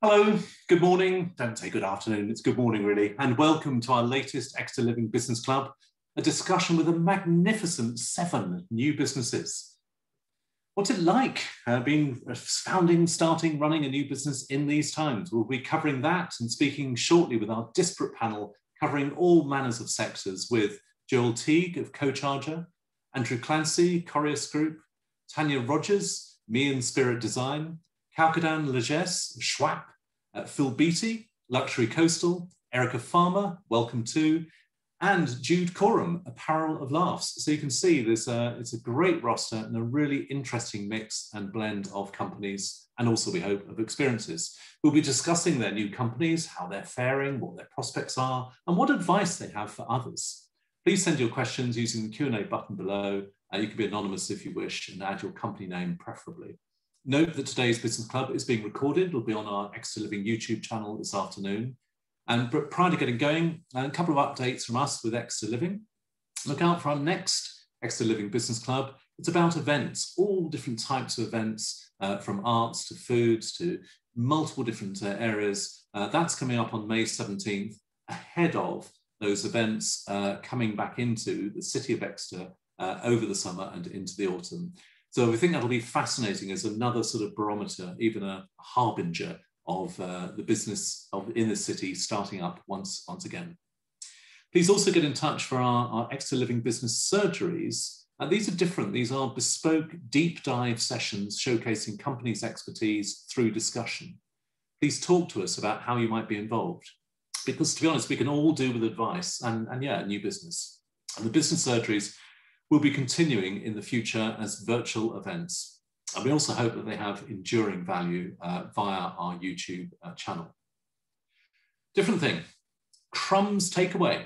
Hello, good morning. Don't say good afternoon, it's good morning really. And welcome to our latest Exeter Living Business Club, a discussion with a magnificent 7 new businesses. What's it like being founding, starting, running a new business in these times? We'll be covering that and speaking shortly with our disparate panel covering all manners of sectors with Joel Teague of Co-Charger, Andrew Clancy, Correus Group, Tanya Rogers, Me and Spirit Design, Kalkadan Legesse, Schwab, Phil Beattie, Luxury Coastal, Erica Farmer, Welcome To, and Jude Coram, Apparel of Laughs. So you can see it's a great roster and a really interesting mix and blend of companies, and also we hope of experiences. We'll be discussing their new companies, how they're faring, what their prospects are, and what advice they have for others. Please send your questions using the Q&A button below. You can be anonymous if you wish and add your company name preferably. Note that today's Business Club is being recorded. It'll be on our Exeter Living YouTube channel this afternoon. And prior to getting going, a couple of updates from us with Exeter Living. Look out for our next Exeter Living Business Club. It's about events, all different types of events, from arts to foods to multiple different areas. That's coming up on May 17th, ahead of those events coming back into the city of Exeter over the summer and into the autumn. So we think that'll be fascinating as another sort of barometer, even a harbinger of the business in the city starting up once again. Please also get in touch for our Exeter Living Business Surgeries. These are different. These are bespoke deep dive sessions showcasing companies' expertise through discussion. Please talk to us about how you might be involved. Because to be honest, we can all do with advice and yeah, new business. And the business surgeries will be continuing in the future as virtual events. And we also hope that they have enduring value via our YouTube channel. Different thing, Crumbs Takeaway.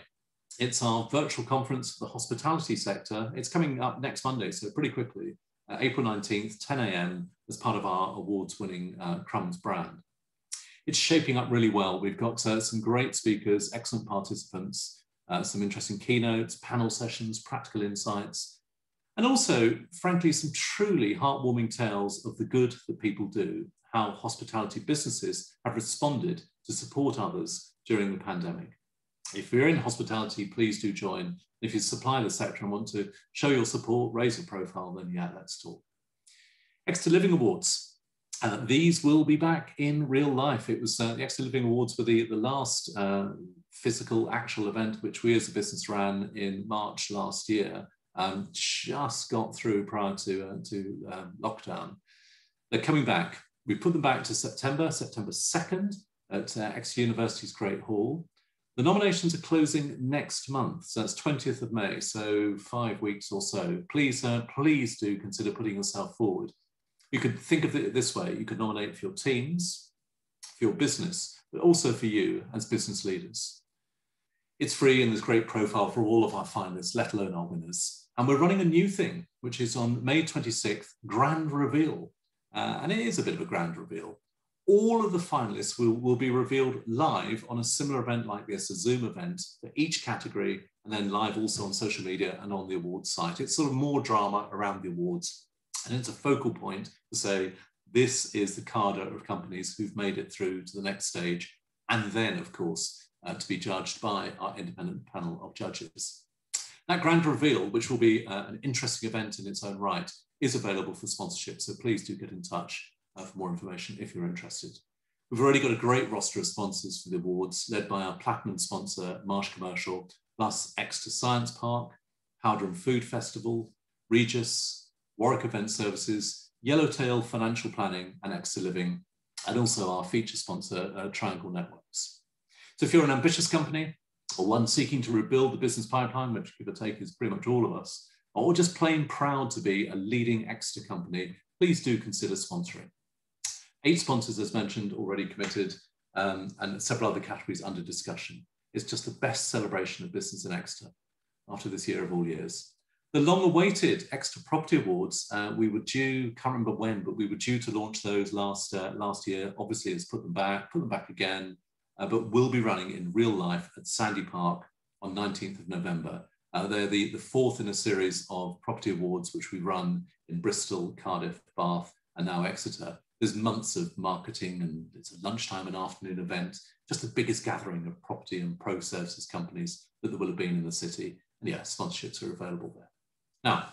It's our virtual conference for the hospitality sector. It's coming up next Monday, so pretty quickly, April 19th, 10 a.m. as part of our awards-winning Crumbs brand. It's shaping up really well. We've got some great speakers, excellent participants, some interesting keynotes, panel sessions, practical insights, and also, frankly, some truly heartwarming tales of the good that people do, how hospitality businesses have responded to support others during the pandemic. If you're in hospitality, please do join. If you supply the sector and want to show your support, raise your profile, then yeah, let's talk. Exeter Living Awards. These will be back in real life. It was the Exeter Living Awards were the last physical actual event which we as a business ran in March last year. Just got through prior to lockdown. They're coming back. We put them back to September 2nd at Exeter University's Great Hall. The nominations are closing next month, so that's 20th of May, so 5 weeks or so. Please do consider putting yourself forward. You could think of it this way. You could nominate for your teams, for your business, but also for you as business leaders. It's free and there's great profile for all of our finalists, let alone our winners. And we're running a new thing, which is on May 26th, Grand Reveal. And it is a bit of a grand reveal. All of the finalists will be revealed live on a similar event like this, a Zoom event for each category, and then live also on social media and on the awards site. It's sort of more drama around the awards. And it's a focal point to say, this is the cadre of companies who've made it through to the next stage. And then, of course, to be judged by our independent panel of judges. That grand reveal, which will be an interesting event in its own right, is available for sponsorship. So please do get in touch for more information if you're interested. We've already got a great roster of sponsors for the awards, led by our platinum sponsor, Marsh Commercial, plus Exeter Science Park, Howden Food Festival, Regis, Warwick Event Services, Yellowtail Financial Planning, and Exeter Living, and also our feature sponsor, Triangle Networks. So if you're an ambitious company, or one seeking to rebuild the business pipeline, which give or take is pretty much all of us, or just plain proud to be a leading Exeter company, please do consider sponsoring. 8 sponsors, as mentioned, already committed, and several other categories under discussion. It's just the best celebration of business in Exeter after this year of all years. The long-awaited Exeter Property Awards, we were due, can't remember when, but we were due to launch those last year. Obviously, it's put them back again, but we'll be running in real life at Sandy Park on 19th of November. They're the 4th in a series of property awards, which we run in Bristol, Cardiff, Bath, and now Exeter. There's months of marketing, and it's a lunchtime and afternoon event, just the biggest gathering of property and pro services companies that there will have been in the city. And yeah, sponsorships are available there. Now,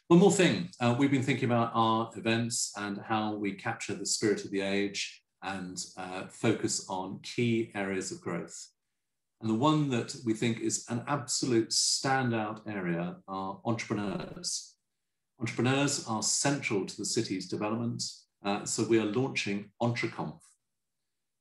one more thing. We've been thinking about our events and how we capture the spirit of the age and focus on key areas of growth. And the one that we think is an absolute standout area are entrepreneurs. Entrepreneurs are central to the city's development. So we are launching EntreConf.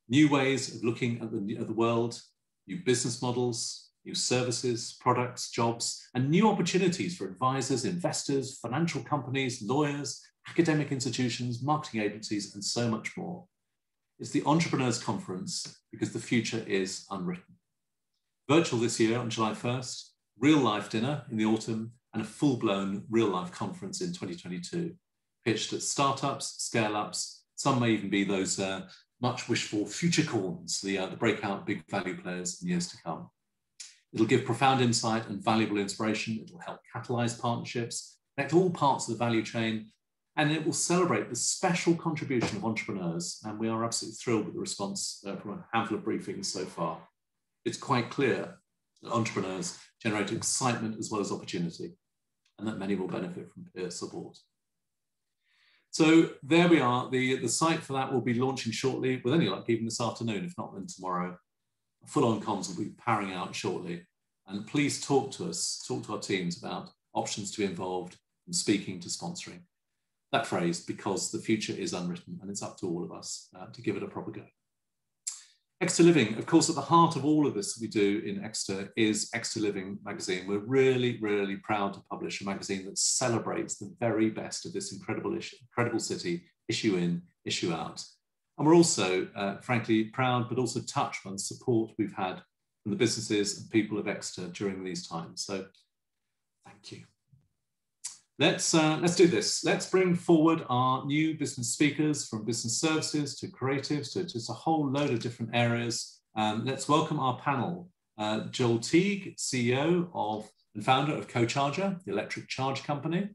New ways of looking at the world, new business models, new services, products, jobs, and new opportunities for advisors, investors, financial companies, lawyers, academic institutions, marketing agencies, and so much more. It's the Entrepreneurs Conference because the future is unwritten. Virtual this year on July 1st, real life dinner in the autumn, and a full-blown real-life conference in 2022, pitched at startups, scale-ups. Some may even be those much wished-for future-corns, the breakout big value players in years to come. It'll give profound insight and valuable inspiration. It'll help catalyze partnerships, connect all parts of the value chain, and it will celebrate the special contribution of entrepreneurs. And we are absolutely thrilled with the response from a handful of briefings so far. It's quite clear that entrepreneurs generate excitement as well as opportunity, and that many will benefit from peer support. So there we are. The site for that will be launching shortly, with any luck even this afternoon, if not then tomorrow. Full-on comms will be powering out shortly. And please talk to us, talk to our teams about options to be involved, from speaking to sponsoring. That phrase, because the future is unwritten, and it's up to all of us to give it a proper go. Exeter Living, of course, at the heart of all of this that we do in Exeter is Exeter Living magazine. We're really, really proud to publish a magazine that celebrates the very best of this incredible city, issue in, issue out. And we're also, frankly, proud, but also touched by the support we've had from the businesses and people of Exeter during these times. So thank you. Let's do this. Let's bring forward our new business speakers, from business services to creatives to just a whole load of different areas. Let's welcome our panel. Joel Teague, CEO of and founder of Co-Charger, the electric charge company.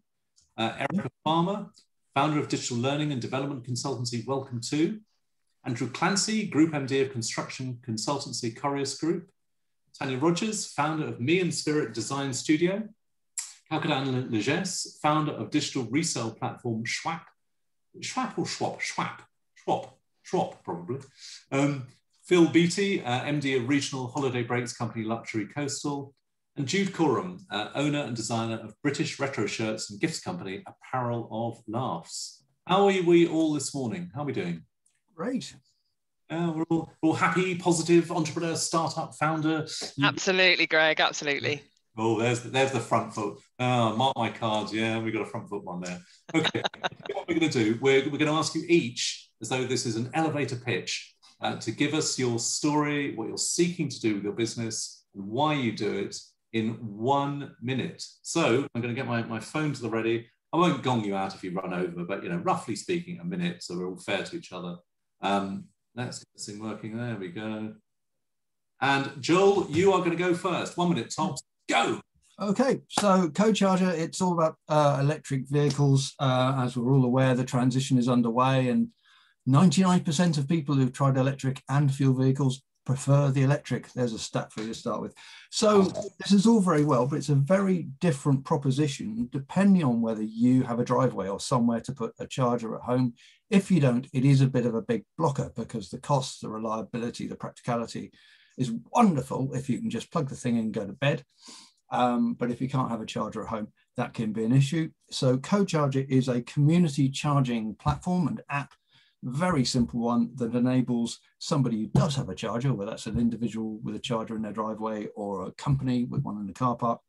Erica Farmer, founder of digital learning and development consultancy Welcome To. Andrew Clancy, Group MD of construction consultancy Corrius Group. Tanya Rogers, founder of Me and Spirit Design Studio. Kalkadan Leges, founder of digital resale platform Schwap. Schwap or Schwap? Schwap. Schwap, probably. Phil Beattie, MD of regional holiday breaks company Luxury Coastal. And Jude Coram, owner and designer of British retro shirts and gifts company Apparel of Laughs. How are we all this morning? How are we doing? Great. We're all happy, positive, entrepreneur, startup, founder. Absolutely, Greg, absolutely. Oh, there's the front foot. Mark my cards. Yeah, we've got a front foot one there. Okay, what we're going to do, we're going to ask you each, as though this is an elevator pitch, to give us your story, what you're seeking to do with your business, and why you do it in 1 minute. So I'm going to get my phone to the ready. I won't gong you out if you run over, but roughly speaking, a minute, so we're all fair to each other. Let's get this thing working. There we go. And Joel, you are going to go first. 1 minute tops. Go. Okay, so Co-Charger, it's all about electric vehicles. As we're all aware, the transition is underway, and 99% of people who've tried electric and fuel vehicles prefer the electric. There's a stat for you to start with. So this is all very well, but it's a very different proposition depending on whether you have a driveway or somewhere to put a charger at home. If you don't, it is a bit of a big blocker, because the costs, the reliability, the practicality is wonderful if you can just plug the thing in and go to bed. But if you can't have a charger at home, that can be an issue. So Co-Charger is a community charging platform and app, very simple one that enables somebody who does have a charger, whether that's an individual with a charger in their driveway or a company with one in the car park,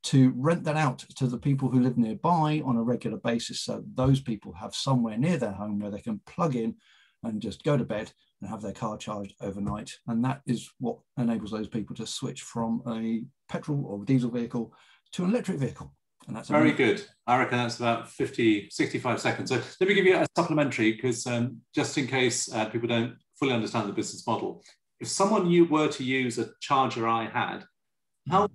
to rent that out to the people who live nearby on a regular basis. So those people have somewhere near their home where they can plug in and just go to bed and have their car charged overnight. And that is what enables those people to switch from a petrol or diesel vehicle to an electric vehicle. And that's very good. I reckon that's about 65 seconds. So let me give you a supplementary, because just in case people don't fully understand the business model. If someone were to use a charger I had, how do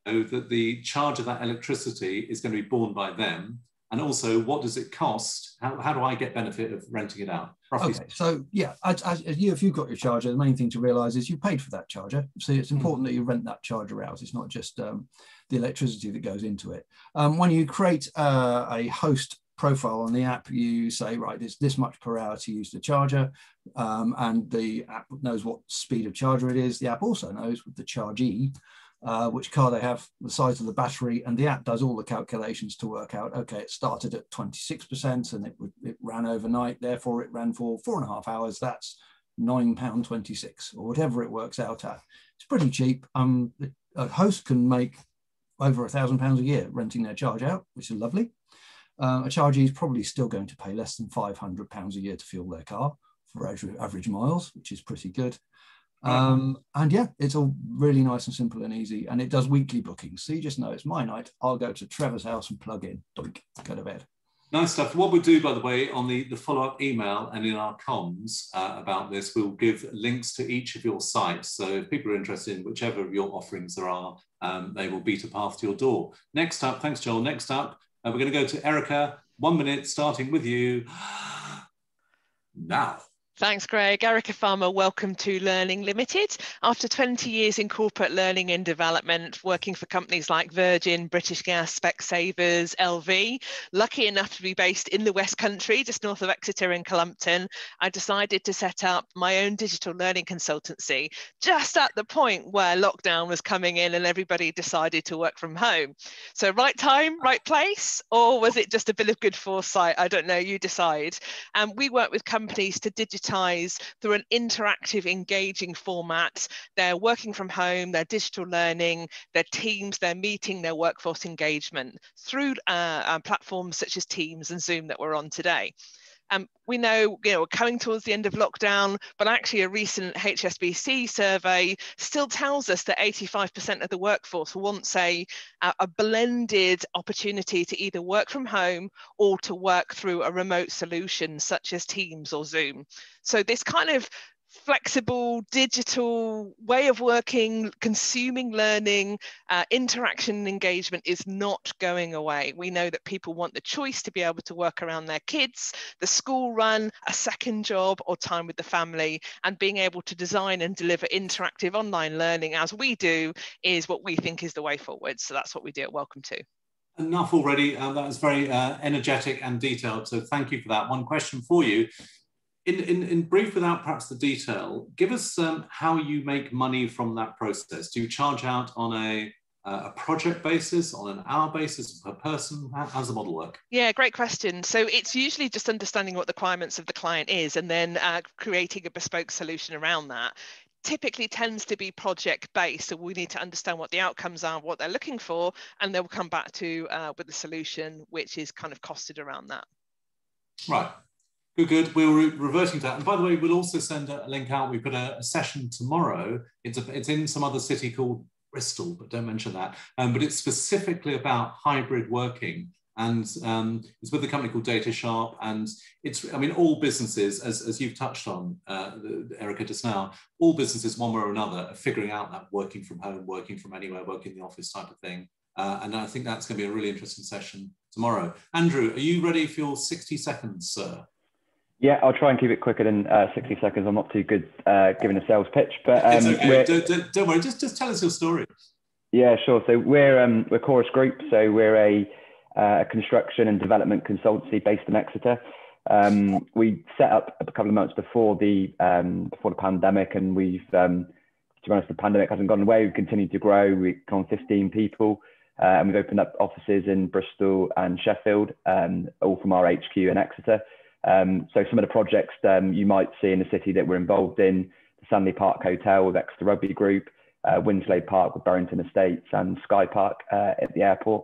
you know that the charge of that electricity is going to be borne by them? And also, what does it cost? How do I get benefit of renting it out? Roughly. Okay, so yeah, if you've got your charger, the main thing to realise is you paid for that charger. So it's important that you rent that charger out. It's not just the electricity that goes into it. When you create a host profile on the app, you say, right, it's this much per hour to use the charger, and the app knows what speed of charger it is. The app also knows with the chargee which car they have, the size of the battery, and the app does all the calculations to work out, okay, it started at 26% and it ran overnight, therefore it ran for 4.5 hours, that's £9.26 or whatever it works out at. It's pretty cheap. A host can make over £1,000 a year renting their charge out, which is lovely. A chargee is probably still going to pay less than £500 a year to fuel their car for average miles, which is pretty good. And yeah, it's all really nice and simple and easy, and it does weekly bookings, so you just know it's my night, I'll go to Trevor's house and plug in, doink, go to bed. Nice stuff. What we'll do, by the way, on the follow-up email and in our comms about this, we'll give links to each of your sites, so if people are interested in whichever of your offerings there are, they will beat a path to your door. Next up, thanks Joel, next up we're going to go to Erica. 1 minute starting with you now. Thanks, Greg. Erica Farmer, welcome to Learning Limited. After 20 years in corporate learning and development, working for companies like Virgin, British Gas, Specsavers, LV, lucky enough to be based in the West Country, just north of Exeter and Cullompton, I decided to set up my own digital learning consultancy, just at the point where lockdown was coming in and everybody decided to work from home. So right time, right place, or was it just a bit of good foresight? I don't know, you decide. We work with companies to digitize through an interactive, engaging format. They're working from home, they're digital learning, their teams, their meeting, their workforce engagement through platforms such as Teams and Zoom that we're on today. We know, we're coming towards the end of lockdown, but actually a recent HSBC survey still tells us that 85% of the workforce wants a blended opportunity to either work from home or to work through a remote solution such as Teams or Zoom. So this kind of flexible digital way of working, consuming learning, interaction and engagement is not going away. We know that people want the choice to be able to work around their kids, the school run, a second job, or time with the family, and being able to design and deliver interactive online learning as we do is what we think is the way forward. So that's what we do at Welcome To. Enough already. That was very energetic and detailed, so thank you for that. One question for you. In brief, without perhaps the detail, give us how you make money from that process. Do you charge out on a project basis, on an hour basis, per person? How does the model work? Yeah, great question. So it's usually just understanding what the requirements of the client is and then creating a bespoke solution around that. Typically tends to be project based, so we need to understand what the outcomes are, what they're looking for, and then we'll come back to with the solution which is kind of costed around that. Right. Good. We're reverting to that. And by the way, we'll also send a link out. We've got a session tomorrow. It's in some other city called Bristol, but don't mention that. But it's specifically about hybrid working. And it's with a company called Data Sharp. And it's, I mean, all businesses, as you've touched on, Erica, just now, all businesses, one way or another, are figuring out that working from home, working from anywhere, working in the office type of thing. And I think that's going to be a really interesting session tomorrow. Andrew, are you ready for your 60 seconds, sir? Yeah, I'll try and keep it quicker than 60 seconds. I'm not too good giving a sales pitch, but it's okay. Don't worry. Just tell us your story. Yeah, sure. So we're Chorus Group. So we're a construction and development consultancy based in Exeter. We set up a couple of months before the pandemic, and we've to be honest, the pandemic hasn't gone away. We've continued to grow. We've gone 15 people, and we've opened up offices in Bristol and Sheffield, all from our HQ in Exeter. So some of the projects you might see in the city that we're involved in, the Stanley Park Hotel with Exeter Rugby Group, Winslade Park with Barrington Estates, and Sky Park at the airport.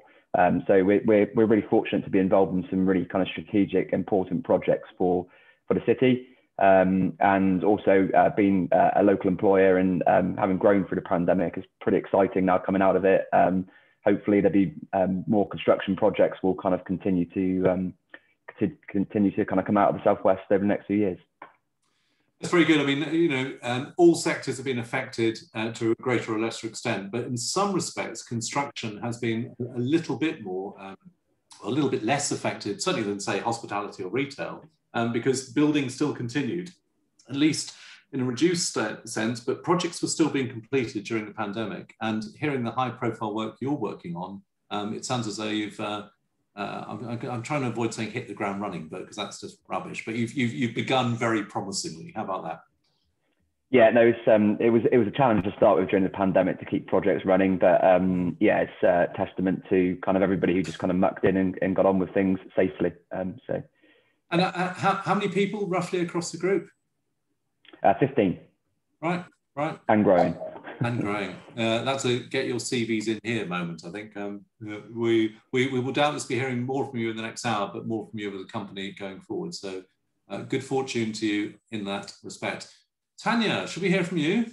So we're really fortunate to be involved in some really kind of strategic, important projects for the city. And also being a local employer and having grown through the pandemic is pretty exciting now coming out of it. Hopefully there'll be more construction projects will kind of continue to kind of come out of the Southwest over the next few years. That's very good. I mean, all sectors have been affected to a greater or lesser extent, but in some respects, construction has been a little bit more a little bit less affected, certainly than, say, hospitality or retail, because building still continued, at least in a reduced sense, but projects were still being completed during the pandemic. And hearing the high-profile work you're working on, it sounds as though you've, I'm trying to avoid saying hit the ground running, but because that's just rubbish, but you've begun very promisingly. How about that? Yeah, no, it was a challenge to start with during the pandemic to keep projects running, but yeah, it's a testament to kind of everybody who just kind of mucked in and got on with things safely. And how many people roughly across the group? 15. Right. And growing. And growing. That's a get your CVs in here moment, I think. We will doubtless be hearing more from you in the next hour, but more from you as a company going forward. So good fortune to you in that respect. Tanya, should we hear from you?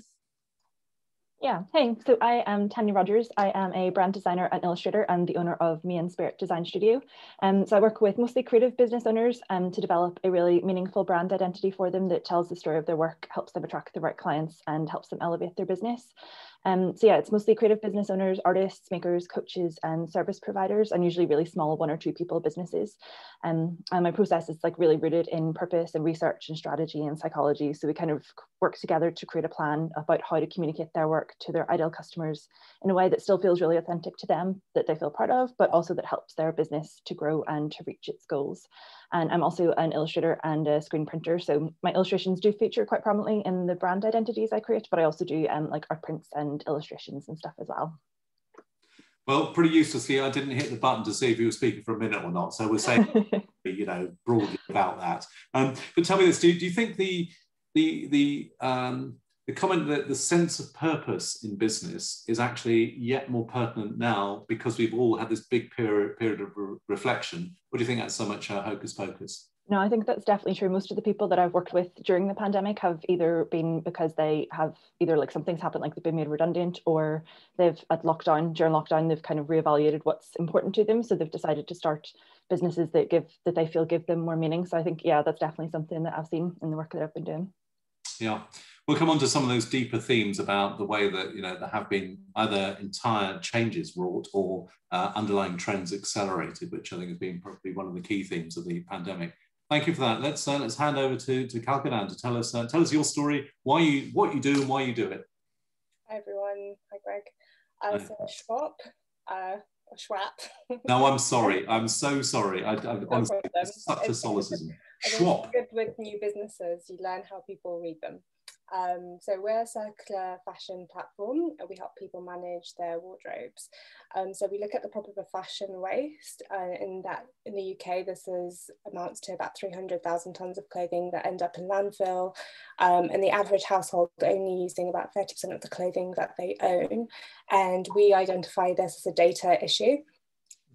Yeah, hey, so I am Tanya Rogers. I am a brand designer and illustrator and the owner of Me and Spirit Design Studio. So I work with mostly creative business owners to develop a really meaningful brand identity for them that tells the story of their work, helps them attract the right clients and helps them elevate their business. So yeah, it's mostly creative business owners, artists, makers, coaches, and service providers, and usually really small 1 or 2 people businesses. And my process is like really rooted in purpose and research and strategy and psychology. So we kind of work together to create a plan about how to communicate their work to their ideal customers in a way that still feels really authentic to them, that they feel proud of, but also that helps their business to grow and to reach its goals. And I'm also an illustrator and a screen printer. So my illustrations do feature quite prominently in the brand identities I create, but I also do like art prints and illustrations and stuff as well. Well, pretty uselessly, I didn't hit the button to see if you were speaking for a minute or not. So we're saying, you know, broadly about that. But tell me this: do you think the comment that the sense of purpose in business is actually yet more pertinent now because we've all had this big period of reflection? Or do you think that's so much hocus pocus? No, I think that's definitely true. Most of the people that I've worked with during the pandemic have either been because they have either like something's happened, like they've been made redundant, or they've during lockdown, they've kind of reevaluated what's important to them. So they've decided to start businesses that they feel give them more meaning. So I think, yeah, that's definitely something that I've seen in the work that I've been doing. Yeah. We'll come on to some of those deeper themes about the way that, you know, there have been either entire changes wrought or underlying trends accelerated, which I think has been probably one of the key themes of the pandemic. Thank you for that. Let's hand over to Kalkadan to tell us your story, what you do and why you do it. Hi everyone. Hi Greg. So Schwab. No, I'm sorry. I'm so sorry. I honestly, it's such a solecism. Schwab. Good with new businesses. You learn how people read them. So we're a circular fashion platform. We help people manage their wardrobes. So we look at the problem of fashion waste. In the UK, this amounts to about 300,000 tonnes of clothing that end up in landfill, and the average household only using about 30% of the clothing that they own. And we identify this as a data issue.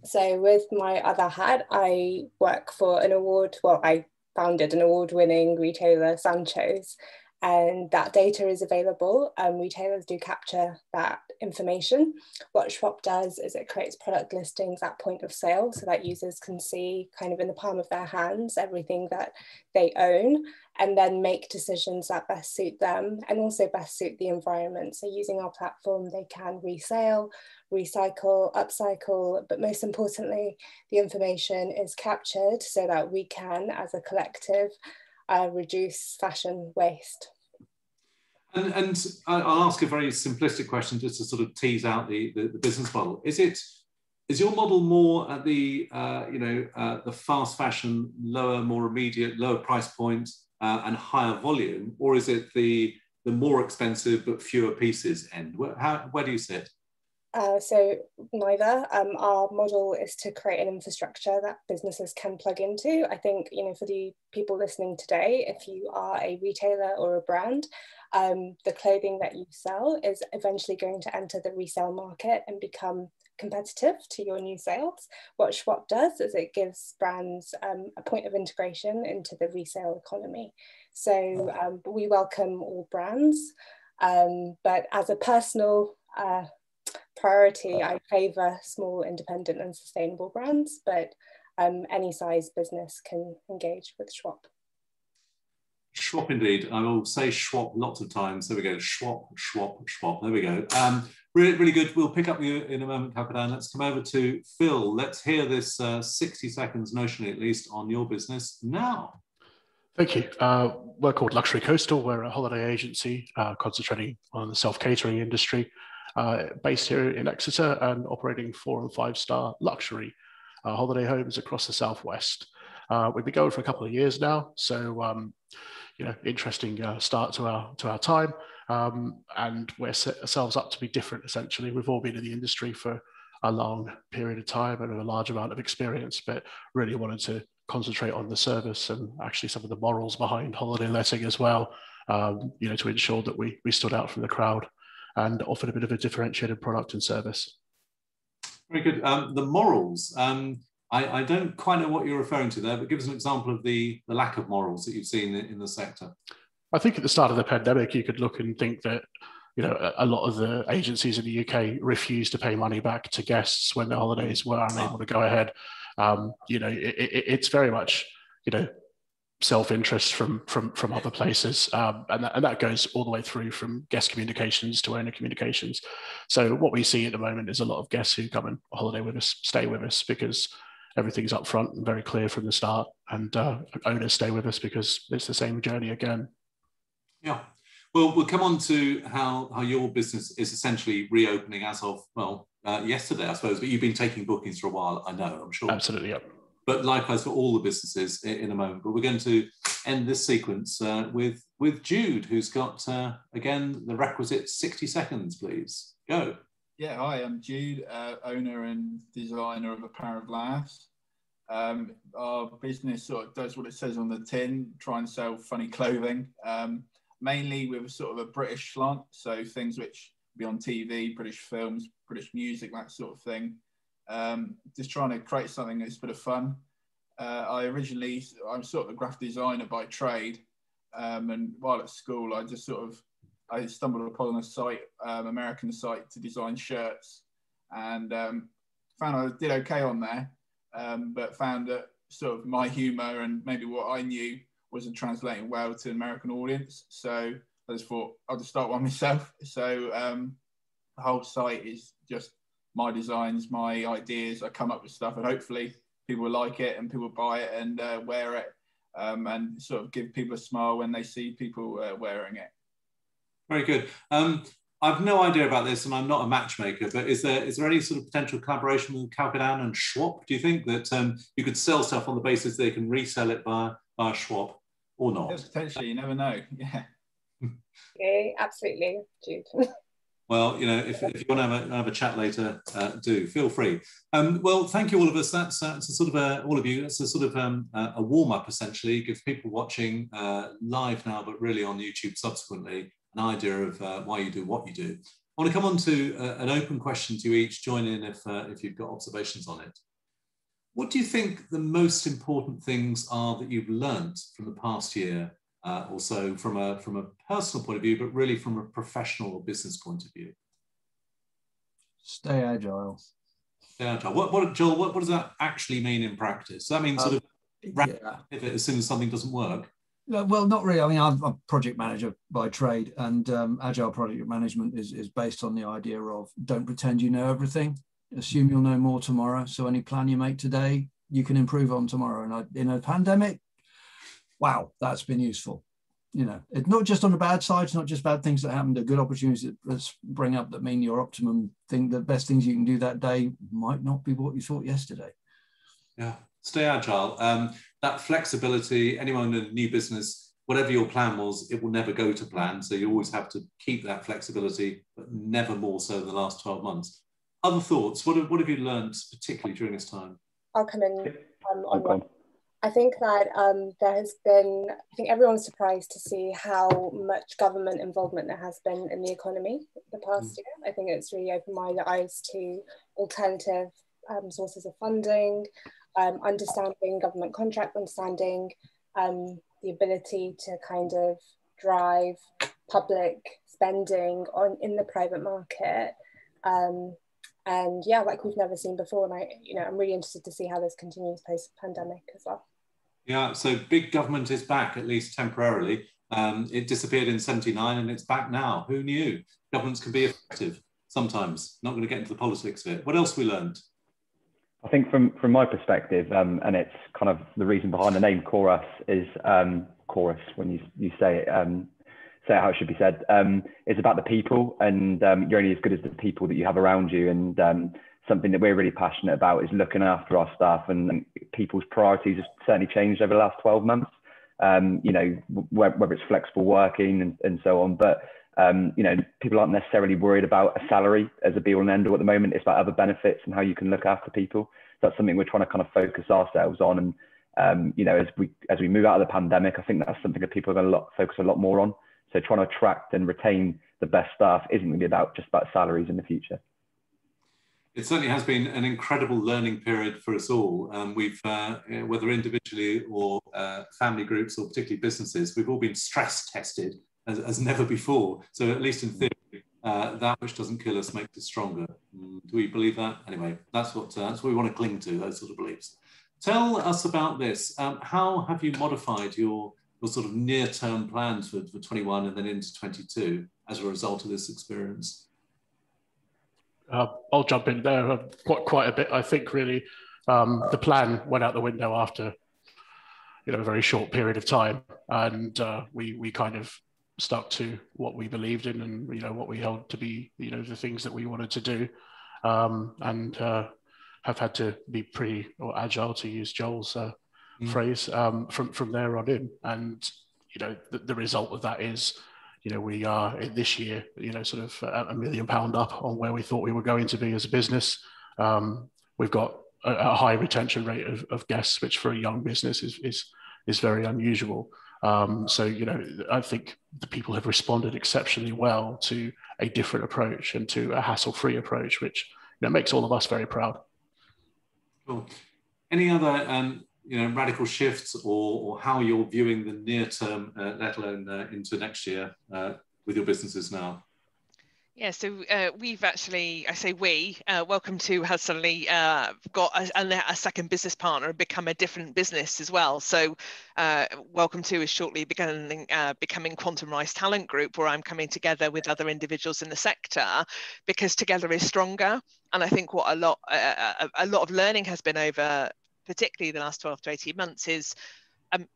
So with my other hat, I work for I founded an award-winning retailer, Sancho's. And that data is available. Retailers do capture that information. What Schwab does is it creates product listings at point of sale so that users can see kind of in the palm of their hands everything that they own, and then make decisions that best suit them and also best suit the environment. So using our platform, they can resale, recycle, upcycle, but most importantly, the information is captured so that we can, as a collective, reduce fashion waste. And I'll ask a very simplistic question just to sort of tease out the business model. Is your model more at the the fast fashion, more immediate, lower price point and higher volume, or is it the more expensive but fewer pieces end? Where do you sit? So neither. Our model is to create an infrastructure that businesses can plug into. I think, for the people listening today, if you are a retailer or a brand, the clothing that you sell is eventually going to enter the resale market and become competitive to your new sales. What Schwab does is it gives brands a point of integration into the resale economy. So we welcome all brands, but as a personal priority, I favour small, independent and sustainable brands, but any size business can engage with Schwab. Schwab indeed. I will say Schwab lots of times. There we go. Schwab, Schwab, Schwab. There we go. Really, really good. We'll pick up you in a moment, Kapitan. Let's come over to Phil. Let's hear this 60 seconds, notionally at least, on your business now. Thank you. We're called Luxury Coastal. We're a holiday agency concentrating on the self-catering industry, based here in Exeter and operating 4- and 5-star luxury holiday homes across the southwest. We've been going for a couple of years now, so interesting start to our time, and we're set ourselves up to be different. Essentially, we've all been in the industry for a long period of time and a large amount of experience, but really wanted to concentrate on the service and actually some of the morals behind holiday letting as well, to ensure that we stood out from the crowd and offered a bit of a differentiated product and service. Very good. The morals. I don't quite know what you're referring to there, but give us an example of the lack of morals that you've seen in the sector. I think at the start of the pandemic, you could look and think that a lot of the agencies in the UK refused to pay money back to guests when the holidays were unable to go ahead. It's very much self-interest from other places, and that goes all the way through from guest communications to owner communications. So what we see at the moment is a lot of guests who come on holiday with us stay with us because everything's upfront and very clear from the start, and owners stay with us because it's the same journey again. Yeah. Well, we'll come on to how your business is essentially reopening as of, yesterday, I suppose, but you've been taking bookings for a while, I know, I'm sure. Absolutely, yeah. But likewise for all the businesses in a moment. But we're going to end this sequence with Jude, who's got, again, the requisite 60 seconds, please. Go. Yeah, hi, I'm Jude, owner and designer of A Pair of Laughs. Our business sort of does what it says on the tin, try and sell funny clothing, mainly with sort of a British slant, so things which be on TV, British films, British music, that sort of thing. Just trying to create something that's a bit of fun. I'm sort of a graphic designer by trade, and while at school I stumbled upon a site, American site, to design shirts, and found I did okay on there, but found that sort of my humour and maybe what I knew wasn't translating well to an American audience. So I just thought I'll just start one myself. So the whole site is just my designs, my ideas. I come up with stuff, and hopefully people will like it and people buy it and wear it, and sort of give people a smile when they see people wearing it. Very good. I've no idea about this, and I'm not a matchmaker, but is there any sort of potential collaboration with Kapitan and Schwab? Do you think that you could sell stuff on the basis they can resell it by Schwab or not? Yes, potentially, you never know. Yeah. Yeah, absolutely, Jude. Well, if you want to have a chat later, do feel free. Well, thank you, all of us. That's a sort of all of you. That's a sort of a warm up, essentially. Give people watching live now, but really on YouTube subsequently, an idea of why you do what you do. I want to come on to an open question to you each. Join in if you've got observations on it. What do you think the most important things are that you've learned from the past year? Also from a personal point of view, but really from a professional or business point of view? Stay agile. Stay agile. Joel, what does that actually mean in practice? Does that mean sort of pivot as soon as something doesn't work? Well, not really. I mean, I'm a project manager by trade, and agile project management is based on the idea of don't pretend you know everything. Assume you'll know more tomorrow. So any plan you make today, you can improve on tomorrow. And in a pandemic, wow, that's been useful. It's not just on the bad side, it's not just bad things that happen, the good opportunities that bring up that mean your optimum thing, the best things you can do that day might not be what you thought yesterday. Yeah, stay agile. That flexibility, anyone in a new business, whatever your plan was, it will never go to plan. So you always have to keep that flexibility, but never more so in the last 12 months. Other thoughts? What have you learned, particularly during this time? I'll come in on one. I think that I think everyone's surprised to see how much government involvement there has been in the economy the past year. I think it's really opened my eyes to alternative sources of funding, understanding government contract, understanding the ability to kind of drive public spending in the private market. And yeah, like we've never seen before. And I'm really interested to see how this continues post-pandemic as well. Yeah, so big government is back, at least temporarily. It disappeared in '79 and it's back now. Who knew? Governments can be effective. sometimes. Not going to get into the politics of it. What else we learned? I think from my perspective, and it's kind of the reason behind the name Chorus is chorus when you say it how it should be said. It's about the people, and you're only as good as the people that you have around you. And something that we're really passionate about is looking after our staff, and people's priorities have certainly changed over the last 12 months. You know, whether it's flexible working and so on, but you know, people aren't necessarily worried about a salary as a be all and end all at the moment. It's about other benefits and how you can look after people. So that's something we're trying to kind of focus ourselves on. And you know, as we move out of the pandemic, I think that's something that people are going to focus a lot more on. So trying to attract and retain the best staff isn't going to be just about salaries in the future. It certainly has been an incredible learning period for us all. We've, whether individually or family groups or particularly businesses, we've all been stress tested as never before. So at least in theory, that which doesn't kill us makes us stronger. Do we believe that? Anyway, that's what we want to cling to, those sort of beliefs. Tell us about this. How have you modified your sort of near-term plans for 21 and then into 22 as a result of this experience? I'll jump in there quite a bit. I think really the plan went out the window after, you know, a very short period of time, and we kind of stuck to what we believed in, and you know, what we held to be, you know, the things that we wanted to do, and have had to be pretty agile, to use Joel's phrase, from there on in. And you know, the result of that is, you know, we are this year, you know, sort of £1 million up on where we thought we were going to be as a business. We've got a high retention rate of guests, which for a young business is very unusual. So, you know, I think the people have responded exceptionally well to a different approach and to a hassle-free approach, which, you know, makes all of us very proud. Cool. Any other you know, radical shifts or how you're viewing the near term, let alone into next year with your businesses now? Yeah, so we've actually, I say we, Welcome to has suddenly got a second business partner and become a different business as well. So Welcome to is shortly becoming Quantum Rise Talent Group, where I'm coming together with other individuals in the sector, because together is stronger. And I think what a lot of learning has been over, particularly the last 12 to 18 months, is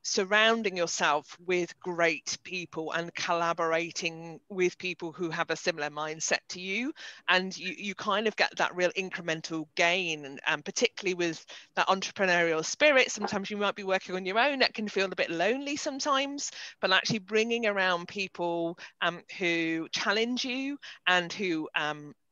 surrounding yourself with great people and collaborating with people who have a similar mindset to you, and you kind of get that real incremental gain, and particularly with that entrepreneurial spirit. Sometimes you might be working on your own, that can feel a bit lonely sometimes, but actually bringing around people who challenge you and who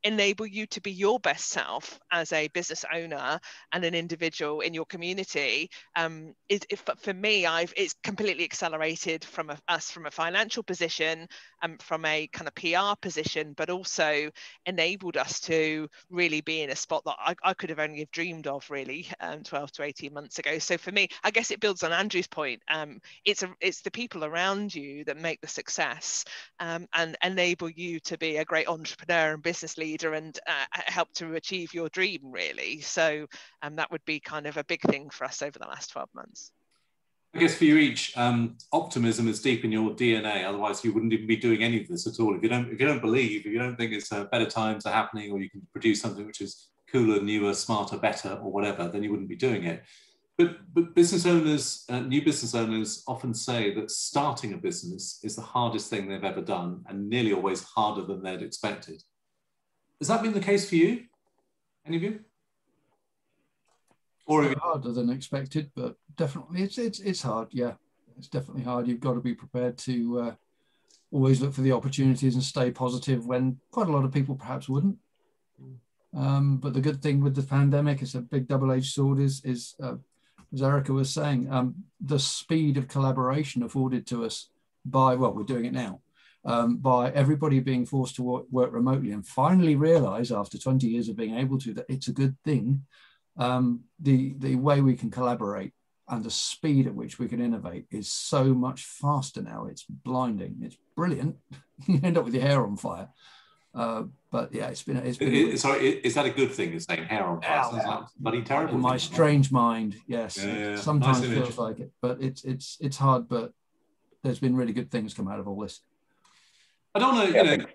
enable you to be your best self as a business owner and an individual in your community. For me, it's completely accelerated from us from a financial position, from a kind of PR position, but also enabled us to really be in a spot that I could have only have dreamed of really 12 to 18 months ago. So for me, I guess it builds on Andrew's point. It's the people around you that make the success and enable you to be a great entrepreneur and business leader and help to achieve your dream, really. So that would be kind of a big thing for us over the last 12 months. I guess for you each, optimism is deep in your DNA. Otherwise, you wouldn't even be doing any of this at all. If you don't believe, if you don't think it's better times are happening, or you can produce something which is cooler, newer, smarter, better, or whatever, then you wouldn't be doing it. But business owners, new business owners, often say that starting a business is the hardest thing they've ever done, and nearly always harder than they'd expected. Has that been the case for you? Any of you? Or harder than expected, but definitely it's hard. Yeah, it's definitely hard. You've got to be prepared to always look for the opportunities and stay positive when quite a lot of people perhaps wouldn't. But the good thing with the pandemic, it's a big double-edged sword, is as Erica was saying, the speed of collaboration afforded to us by, well, we're doing it now, by everybody being forced to work remotely, and finally realize after 20 years of being able to that it's a good thing. The way we can collaborate and the speed at which we can innovate is so much faster now. It's blinding. It's brilliant. You end up with your hair on fire. But yeah, it's been sorry, is that a good thing? Is saying hair on fire? Sounds like bloody terrible. In my strange mind, yes. Yeah. Sometimes nice feels like it, but it's hard. But there's been really good things come out of all this. I don't know. You know,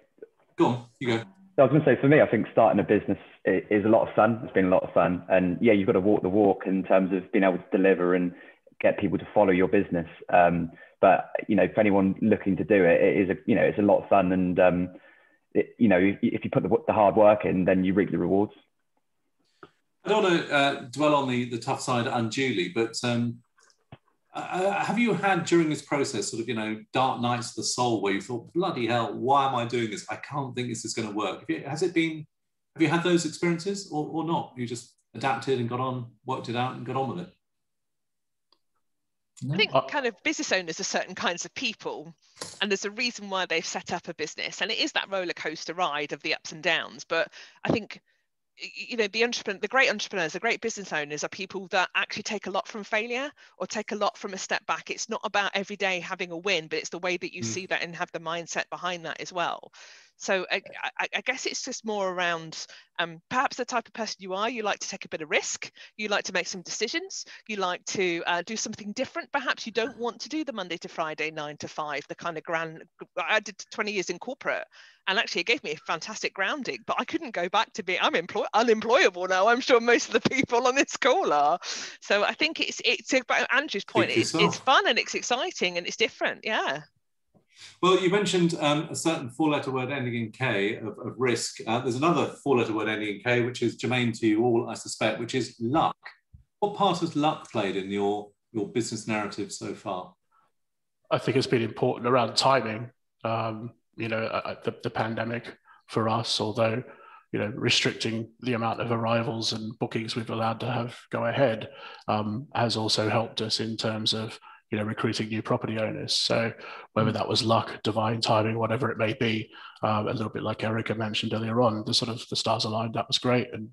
go on. You go. I was going to say, for me, I think starting a business is a lot of fun. It's been a lot of fun. And yeah, you've got to walk the walk in terms of being able to deliver and get people to follow your business. But, you know, for anyone looking to do it, it is it's a lot of fun. And, if you put the hard work in, then you reap the rewards. I don't want to dwell on the tough side unduly, but have you had during this process sort of, dark nights of the soul where you thought, bloody hell, why am I doing this? I can't think this is going to work. Have you had those experiences or not? You just adapted and got on, worked it out and got on with it? I think kind of business owners are certain kinds of people, and there's a reason why they've set up a business, and it is that roller coaster ride of the ups and downs. But I think, the great entrepreneurs, the great business owners are people that actually take a lot from failure or take a lot from a step back. It's not about every day having a win, but it's the way that you see that and have the mindset behind that as well. So I guess it's just more around perhaps the type of person you are. You like to take a bit of risk. You like to make some decisions. You like to do something different. Perhaps you don't want to do the Monday to Friday 9 to 5, the kind of I did 20 years in corporate, and actually it gave me a fantastic grounding, but I couldn't go back to I'm unemployable now. I'm sure most of the people on this call are. So I think it's about Andrew's point. It's fun and it's exciting and it's different. Yeah. Well, you mentioned a certain 4-letter word ending in K of risk. There's another 4-letter word ending in K, which is germane to you all, I suspect, which is luck. What part has luck played in your business narrative so far? I think it's been important around timing. The pandemic for us, although, restricting the amount of arrivals and bookings we've allowed to have go ahead, has also helped us in terms of recruiting new property owners. So whether that was luck, divine timing, whatever it may be, a little bit like Erica mentioned earlier on, the stars aligned. That was great, and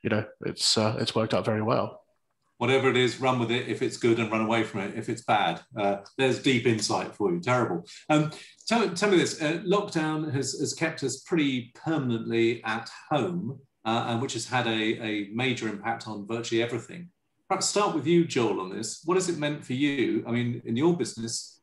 it's worked out very well. Whatever it is, run with it if it's good, and run away from it if it's bad. There's deep insight for you. Terrible. Tell me this: lockdown has kept us pretty permanently at home, and which has had a major impact on virtually everything. Perhaps start with you, Joel, on this. What has it meant for you? I mean, in your business,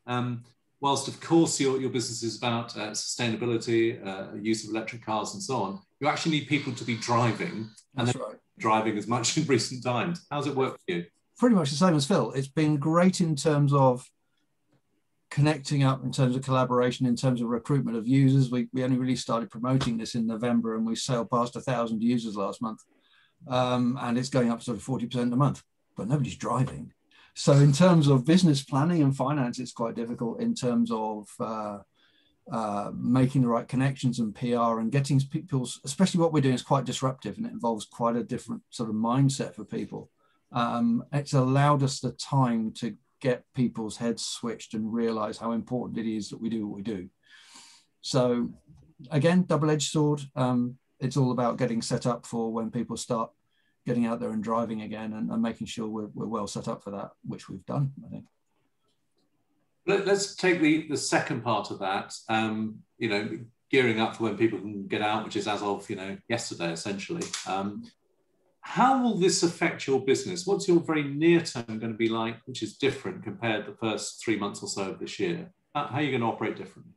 whilst of course your business is about sustainability, use of electric cars and so on, you actually need people to be driving. That's right. Driving as much in recent times. How's it worked for you? Pretty much the same as Phil. It's been great in terms of connecting up, in terms of collaboration, in terms of recruitment of users. We only really started promoting this in November, and we sailed past 1,000 users last month. And it's going up sort of 40% a month. But nobody's driving. So in terms of business planning and finance, it's quite difficult in terms of making the right connections and PR and getting people, especially what we're doing is quite disruptive and it involves quite a different sort of mindset for people. It's allowed us the time to get people's heads switched and realize how important it is that we do what we do. So again, double-edged sword. It's all about getting set up for when people start getting out there and driving again, and making sure we're well set up for that, which we've done, I think. Let's take the second part of that, gearing up for when people can get out, which is as of, yesterday, essentially. How will this affect your business? What's your very near term going to be like, which is different compared to the first 3 months or so of this year? How are you going to operate differently?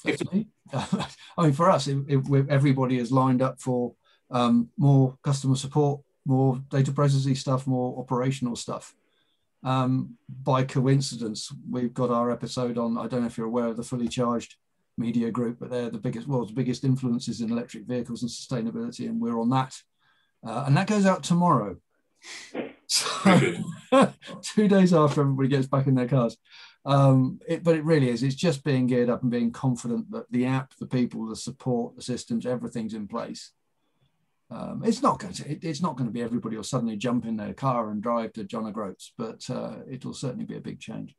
I mean, for us, everybody is lined up for more customer support, more data processing stuff, more operational stuff. By coincidence, we've got our episode on, I don't know if you're aware of the Fully Charged media group, but they're the world's biggest influences in electric vehicles and sustainability, and we're on that. And that goes out tomorrow. So 2 days after everybody gets back in their cars. But it really is. It's just being geared up and being confident that the app, the people, the support, the systems, everything's in place. It's not going to be everybody will suddenly jump in their car and drive to John O'Groats, but it'll certainly be a big change.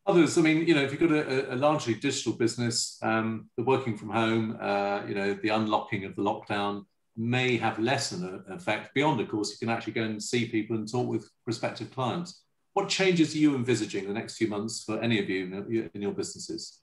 Others, I mean, if you've got a largely digital business, the working from home, the unlocking of the lockdown may have less an effect. Beyond, of course, you can actually go and see people and talk with prospective clients. What changes are you envisaging the next few months for any of you in your businesses?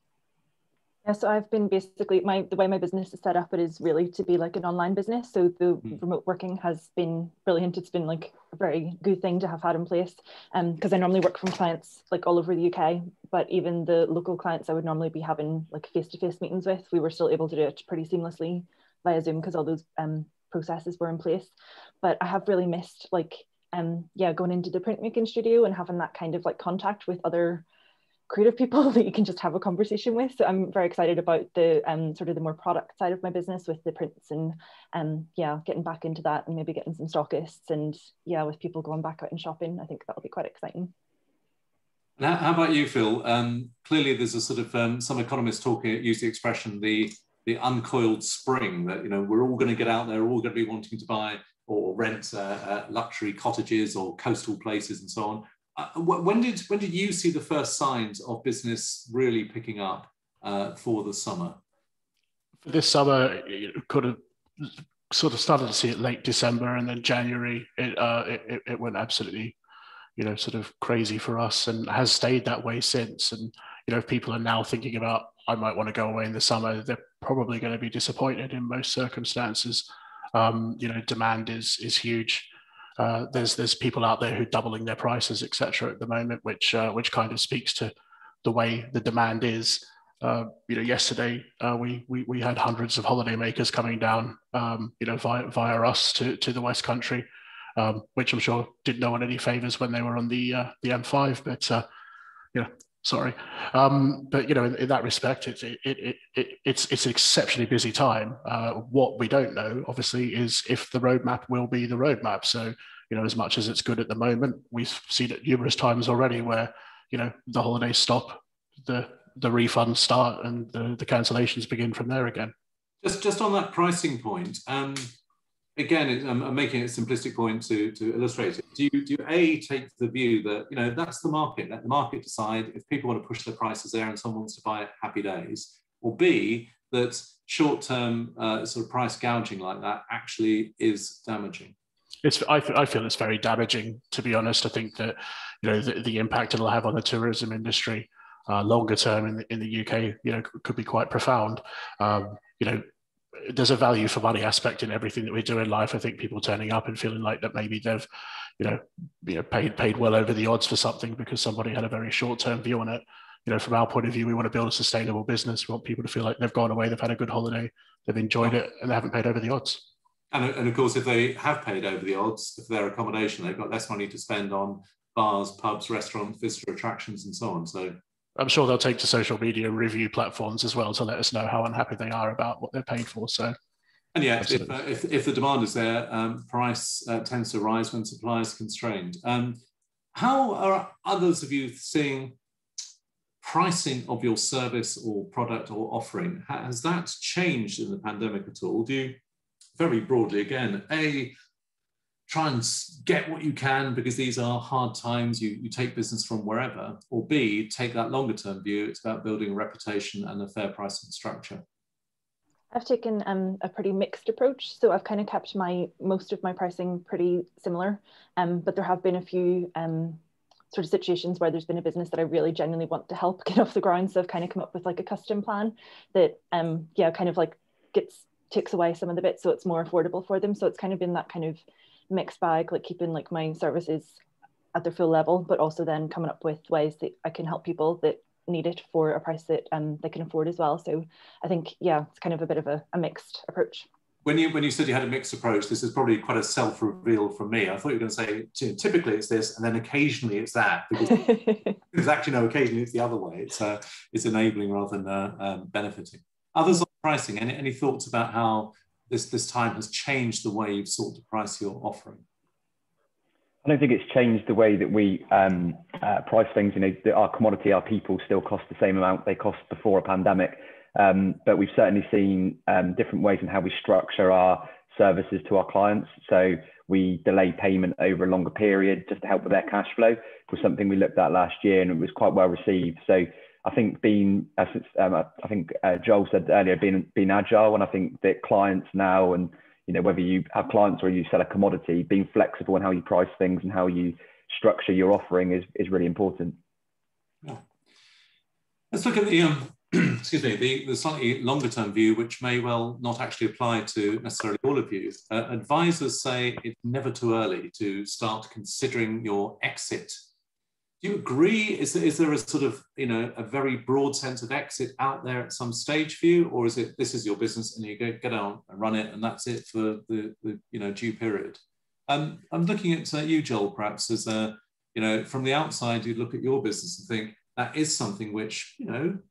Yeah, so I've been basically, the way my business is set up, it is really to be like an online business. So the remote working has been brilliant. It's been like a very good thing to have had in place. Because I normally work from clients like all over the UK, but even the local clients I would normally be having like face-to-face meetings with, we were still able to do it pretty seamlessly via Zoom because all those processes were in place. But I have really missed like, going into the printmaking studio and having that kind of like contact with other creative people that you can just have a conversation with. So I'm very excited about the sort of the more product side of my business with the prints and getting back into that and maybe getting some stockists and with people going back out and shopping. I think that'll be quite exciting. Now, how about you, Phil? Clearly there's a sort of some economists use the expression the uncoiled spring, that we're all going to get out there, we're all going to be wanting to buy or rent luxury cottages or coastal places and so on. When did you see the first signs of business really picking up for the summer? For this summer, you could have sort of started to see it late December, and then January it went absolutely, sort of crazy for us, and has stayed that way since. And if people are now thinking about, I might want to go away in the summer, they're probably going to be disappointed in most circumstances. Demand is huge. There's people out there who are doubling their prices, etc. at the moment, which kind of speaks to the way the demand is. Yesterday we had hundreds of holidaymakers coming down, via us to the West Country, which I'm sure did no one any favors when they were on the M5. But sorry. But in that respect, it's an exceptionally busy time. What we don't know, obviously, is if the roadmap will be the roadmap. So, as much as it's good at the moment, we've seen it numerous times already where, the holidays stop, the refunds start, and the cancellations begin from there again. Just on that pricing point, again, I'm making a simplistic point to illustrate it. Do you A, take the view that, that's the market, let the market decide if people want to push their prices there and someone wants to buy it, happy days, or B, that short-term sort of price gouging like that actually is damaging? I feel it's very damaging, to be honest. I think that, the impact it'll have on the tourism industry longer term in the UK, could be quite profound. There's a value for money aspect in everything that we do in life. I think people turning up and feeling like that maybe they've, paid well over the odds for something because somebody had a very short-term view on it. From our point of view, we want to build a sustainable business. We want people to feel like they've gone away, they've had a good holiday, they've enjoyed it, and they haven't paid over the odds. And of course, if they have paid over the odds for their accommodation, they've got less money to spend on bars, pubs, restaurants, visitor attractions, and so on. So I'm sure they'll take to social media review platforms as well to let us know how unhappy they are about what they're paying for. So, and yet, if the demand is there, price tends to rise when supply is constrained. How are others of you seeing pricing of your service or product or offering? Has that changed in the pandemic at all? Do you, very broadly again, A, try and get what you can because these are hard times, you take business from wherever, or B, take that longer term view, it's about building a reputation and a fair pricing structure? I've taken a pretty mixed approach. So I've kind of kept most of my pricing pretty similar, but there have been a few sort of situations where there's been a business that I really genuinely want to help get off the ground. So I've kind of come up with like a custom plan that kind of like takes away some of the bits so it's more affordable for them. So it's kind of been that kind of mixed bag, like keeping like my services at their full level, but also then coming up with ways that I can help people that need it for a price that they can afford as well. So I think, it's kind of a bit of a mixed approach. When you said you had a mixed approach, this is probably quite a self-reveal from me. I thought you were going to say, typically it's this, and then occasionally it's that, because there's actually no occasionally it's the other way. It's enabling rather than benefiting. Others on pricing, any thoughts about how this time has changed the way you've sought to price your offering? I don't think it's changed the way that we price things. Our commodity, our people still cost the same amount they cost before a pandemic. But we've certainly seen different ways in how we structure our services to our clients. So we delay payment over a longer period just to help with their cash flow. It was something we looked at last year and it was quite well received. So I think Joel said earlier, being agile, and I think that clients now, and whether you have clients or you sell a commodity, being flexible in how you price things and how you structure your offering is really important. Yeah. Let's look at the excuse me, the slightly longer term view, which may well not actually apply to necessarily all of you. Advisors say it's never too early to start considering your exit. Do you agree? Is there a sort of, a very broad sense of exit out there at some stage for you? Or is it, this is your business and you get on and run it and that's it for the due period? I'm looking at you, Joel, perhaps as from the outside, you look at your business and think, that is something which,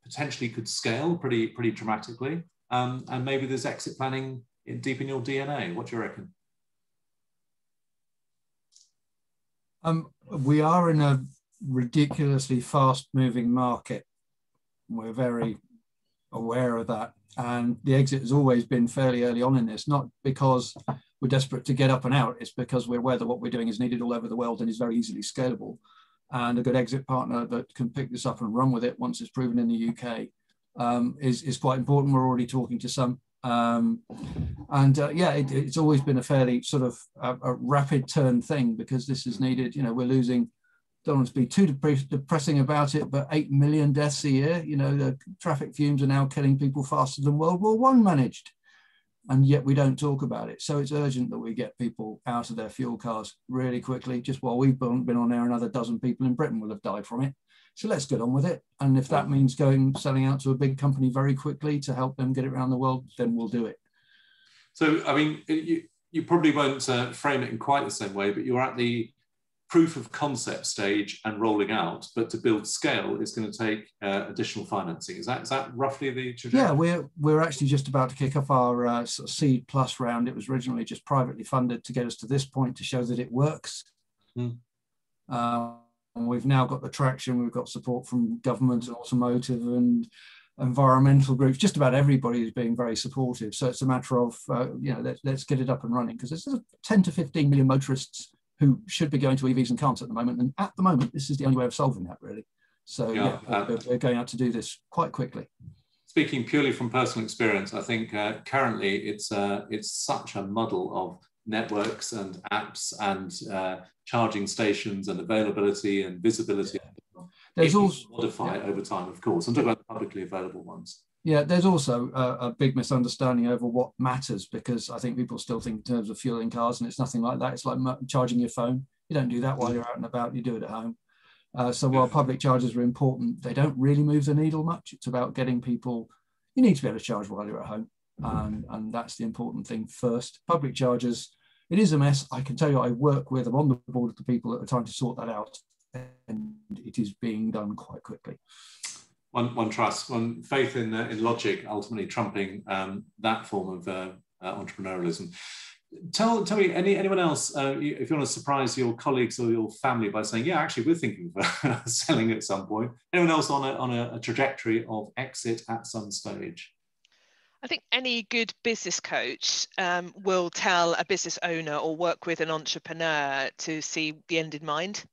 potentially could scale pretty dramatically. And maybe there's exit planning deep in your DNA. What do you reckon? We are in a ridiculously fast-moving market. We're very aware of that. And the exit has always been fairly early on in this, not because we're desperate to get up and out. It's because we're aware that what we're doing is needed all over the world and is very easily scalable. And a good exit partner that can pick this up and run with it once it's proven in the UK is quite important. We're already talking to some. It's always been a fairly sort of a rapid turn thing because this is needed. We're losing, don't want to be too depressing about it, but 8 million deaths a year. The traffic fumes are now killing people faster than World War I managed. And yet we don't talk about it. So it's urgent that we get people out of their fuel cars really quickly. Just while we've been on there, another dozen people in Britain will have died from it. So let's get on with it. And if that means selling out to a big company very quickly to help them get it around the world, then we'll do it. So, I mean, you probably won't frame it in quite the same way, but you're at the proof of concept stage and rolling out, but to build scale is going to take additional financing. Is that roughly the trajectory? Yeah, we're actually just about to kick off our sort of Seed Plus round. It was originally just privately funded to get us to this point to show that it works. And we've now got the traction. We've got support from government and automotive and environmental groups. Just about everybody is being very supportive. So it's a matter of let's get it up and running, because there's 10 to 15 million motorists who should be going to EVs and can't at the moment. And at the moment, this is the only way of solving that, really. So we're going out to do this quite quickly. Speaking purely from personal experience, I think currently it's such a muddle of networks and apps and charging stations and availability and visibility. There's also modify over time, of course. I'm talking about the publicly available ones. Yeah, there's also a big misunderstanding over what matters, because I think people still think in terms of fueling cars, and it's nothing like that. It's like charging your phone. You don't do that while you're out and about, you do it at home. So while public chargers are important, they don't really move the needle much. It's about getting people, you need to be able to charge while you're at home. And that's the important thing first. Public chargers, it is a mess. I can tell you, I'm on the board of the people that are trying to sort that out, and it is being done quite quickly. One trust, one faith in logic, ultimately trumping that form of entrepreneurialism. Tell me, anyone else, if you want to surprise your colleagues or your family by saying, yeah, actually, we're thinking of selling at some point. Anyone else on a trajectory of exit at some stage? I think any good business coach will tell a business owner or work with an entrepreneur to see the end in mind.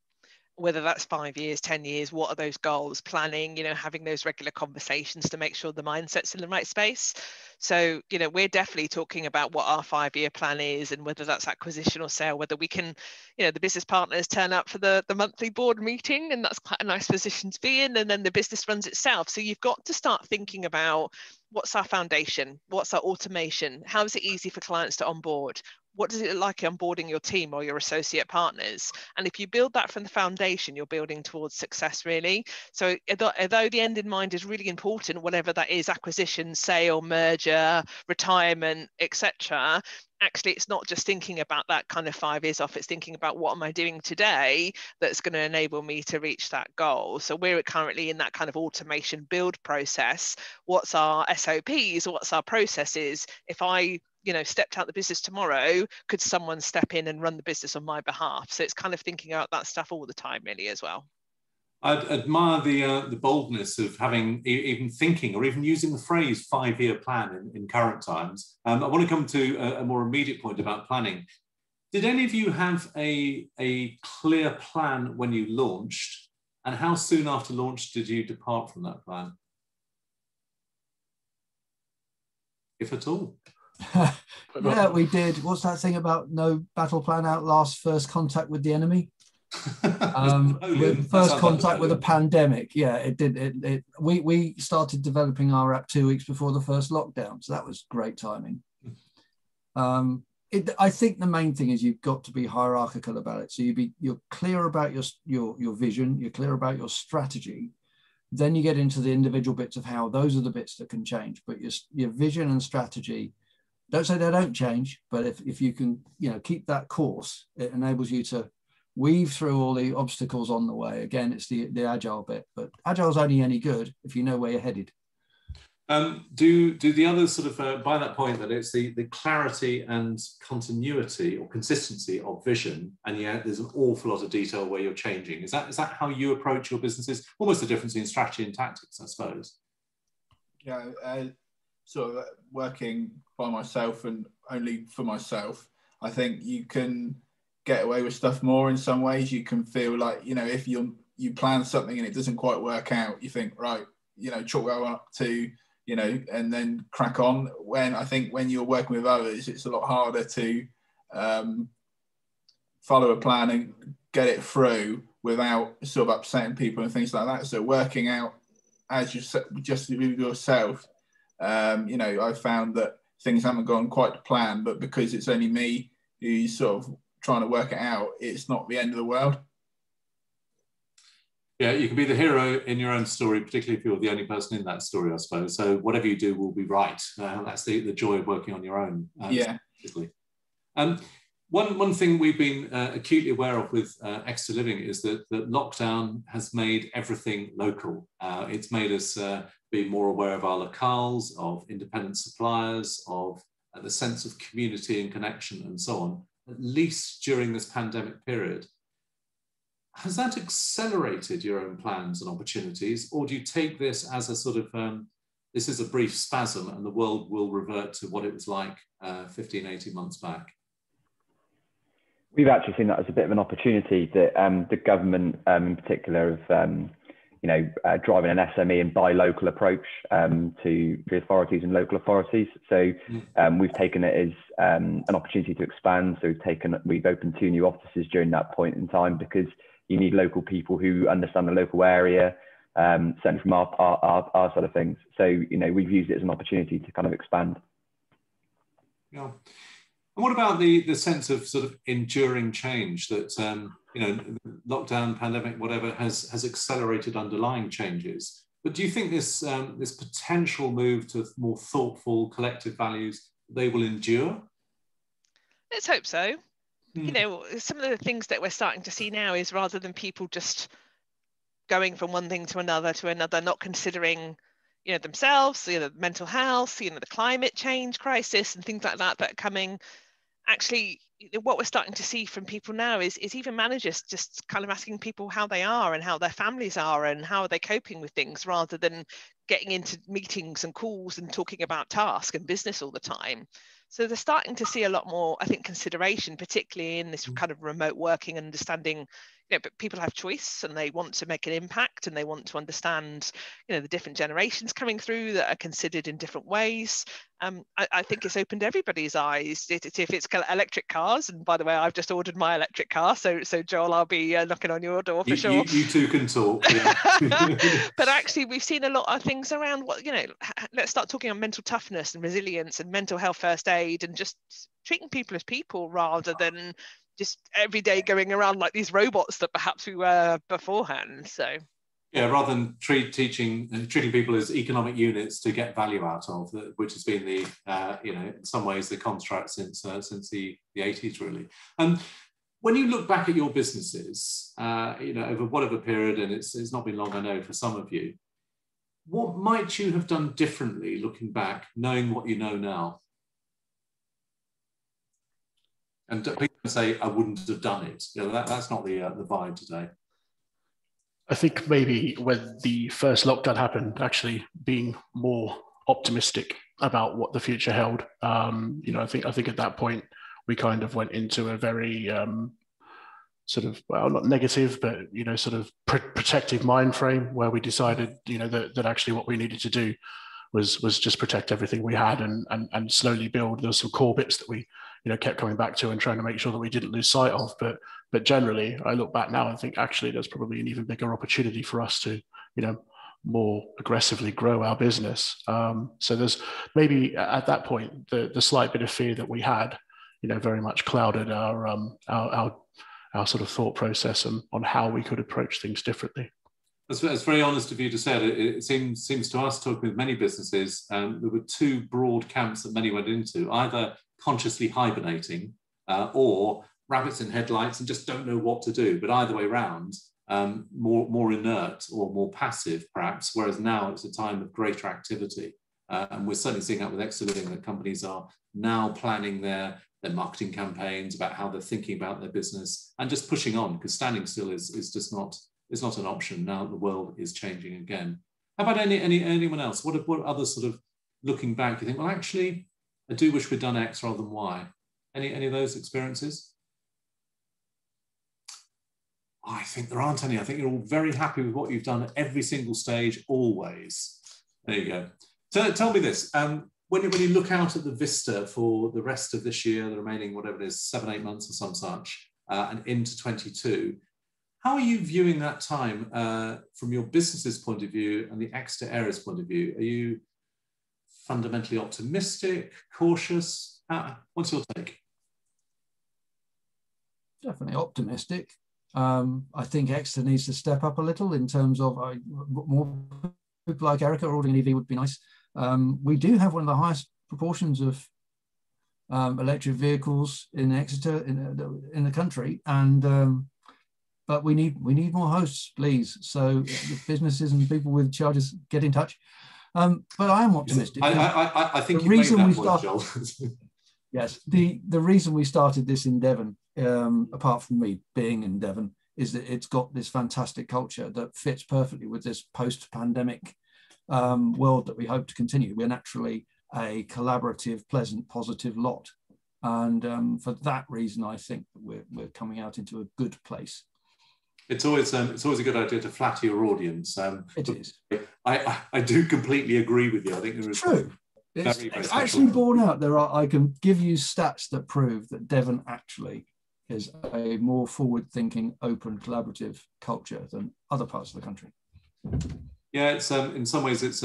Whether that's 5 years, 10 years, what are those goals, planning, having those regular conversations to make sure the mindset's in the right space. So, we're definitely talking about what our 5-year plan is, and whether that's acquisition or sale, whether we can, the business partners turn up for the monthly board meeting, and that's quite a nice position to be in, and then the business runs itself. So you've got to start thinking about what's our foundation, what's our automation, how is it easy for clients to onboard? What does it look like onboarding your team or your associate partners? And if you build that from the foundation, you're building towards success, really. So although the end in mind is really important, whatever that is, acquisition, sale, merger, retirement, etc., actually, it's not just thinking about that kind of 5 years off. It's thinking about what am I doing today that's going to enable me to reach that goal. So we're currently in that kind of automation build process. What's our SOPs? What's our processes? If I stepped out the business tomorrow, could someone step in and run the business on my behalf? So it's kind of thinking about that stuff all the time, really, as well. I admire the boldness of having even thinking or even using the phrase 5-year plan in current times. I want to come to a more immediate point about planning. Did any of you have a clear plan when you launched, and how soon after launch did you depart from that plan? If at all. Yeah, we did. What's that thing about no battle plan outlasts first contact with the enemy? With first contact with a pandemic, yeah, it did. We started developing our app 2 weeks before the first lockdown, so that was great timing. I think the main thing is you've got to be hierarchical about it. So you're clear about your vision, you're clear about your strategy. Then you get into the individual bits of how those are the bits that can change. But your vision and strategy, don't say they don't change, but if you can, keep that course, it enables you to weave through all the obstacles on the way. Again, it's the agile bit, but agile's only any good if you know where you're headed. Do the others sort of by that point that it's the clarity and continuity or consistency of vision, and yet there's an awful lot of detail where you're changing. Is that how you approach your businesses? Almost the difference in strategy and tactics, I suppose. Yeah, sort of working by myself and only for myself. I think you can get away with stuff more in some ways. You can feel like, if you plan something and it doesn't quite work out, you think, right, chalk that up to, and then crack on. When you're working with others, it's a lot harder to follow a plan and get it through without sort of upsetting people and things like that. So working out as just with yourself, I found that things haven't gone quite to plan, but because it's only me who's sort of trying to work it out, it's not the end of the world. Yeah, you can be the hero in your own story, particularly if you're the only person in that story, I suppose. So whatever you do will be right. That's the joy of working on your own. Yeah. One thing we've been acutely aware of with Exeter Living is that lockdown has made everything local. It's made us be more aware of our locales, of independent suppliers, of the sense of community and connection and so on, at least during this pandemic period. Has that accelerated your own plans and opportunities, or do you take this as a sort of, this is a brief spasm and the world will revert to what it was like 15, 18 months back? We've actually seen that as a bit of an opportunity that the government in particular have, driving an SME and buy local approach to the authorities and local authorities. So we've taken it as an opportunity to expand. So we've opened 2 new offices during that point in time because you need local people who understand the local area, certainly from our side of things. So, we've used it as an opportunity to kind of expand. Yeah. And what about the sense of sort of enduring change that, lockdown, pandemic, whatever, has accelerated underlying changes? But do you think this potential move to more thoughtful collective values, they will endure? Let's hope so. Some of the things that we're starting to see now is rather than people just going from one thing to another, not considering, themselves, mental health, the climate change crisis and things like that are coming. Actually, what we're starting to see from people now is even managers just kind of asking people how they are and how their families are and how are they coping with things, rather than getting into meetings and calls and talking about task and business all the time. So they're starting to see a lot more, I think, consideration, particularly in this kind of remote working, understanding, but people have choice and they want to make an impact and they want to understand, the different generations coming through that are considered in different ways. I think it's opened everybody's eyes. If it's electric cars, and by the way, I've just ordered my electric car, so Joel, I'll be knocking on your door for sure. You two can talk. Yeah. But actually, we've seen a lot of things around let's start talking on mental toughness and resilience and mental health first aid, and just treating people as people rather than just every day going around like these robots that perhaps we were beforehand. So yeah, rather than treating people as economic units to get value out of, which has been the in some ways the construct since the 80s really. When you look back at your businesses, over whatever period, and it's not been long, I know, for some of you, what might you have done differently looking back, knowing what you know now? And people say, I wouldn't have done it. That's not the vibe today. I think maybe when the first lockdown happened, actually being more optimistic about what the future held. I think at that point we kind of went into a very sort of, well, not negative, but sort of protective mind frame, where we decided that actually what we needed to do was just protect everything we had and slowly build. There were some core bits that we kept coming back to and trying to make sure that we didn't lose sight of. But generally, I look back now and think actually there's probably an even bigger opportunity for us to, more aggressively grow our business. So there's maybe at that point the slight bit of fear that we had, very much clouded our sort of thought process on how we could approach things differently. That's very honest of you to say. It seems to us, talking with many businesses, there were two broad camps that many went into: either consciously hibernating or rabbits in headlights and just don't know what to do. But either way round, more inert or more passive, perhaps. Whereas now it's a time of greater activity, and we're certainly seeing that with Exeter Living, that companies are now planning their marketing campaigns about how they're thinking about their business and just pushing on, because standing still is just not. It's not an option now. The world is changing again. How about anyone else? What other sort of looking back, you think, well, actually, I do wish we'd done X rather than Y. Any of those experiences? I think there aren't any. I think you're all very happy with what you've done at every single stage, always. There you go. So tell me this. When you look out at the vista for the rest of this year, the remaining, whatever it is, 7-8 months or some such, and into 22, how are you viewing that time from your business's point of view and the Exeter area's point of view? Are you fundamentally optimistic, cautious? What's your take? Definitely optimistic. I think Exeter needs to step up a little in terms of more people like Erica ordering an EV would be nice. We do have one of the highest proportions of electric vehicles in Exeter in the country, and but we need more hosts, please. So if businesses and people with chargers, get in touch. But I am optimistic. I think the reason we started, yes, the reason we started this in Devon, apart from me being in Devon, is that it's got this fantastic culture that fits perfectly with this post-pandemic world that we hope to continue. We're naturally a collaborative, pleasant, positive lot, and for that reason, I think that we're coming out into a good place. It's always a good idea to flatter your audience. It is. I do completely agree with you. I think there is true. It's actually borne out. I can give you stats that prove that Devon actually is a more forward-thinking, open, collaborative culture than other parts of the country. Yeah, it's in some ways it's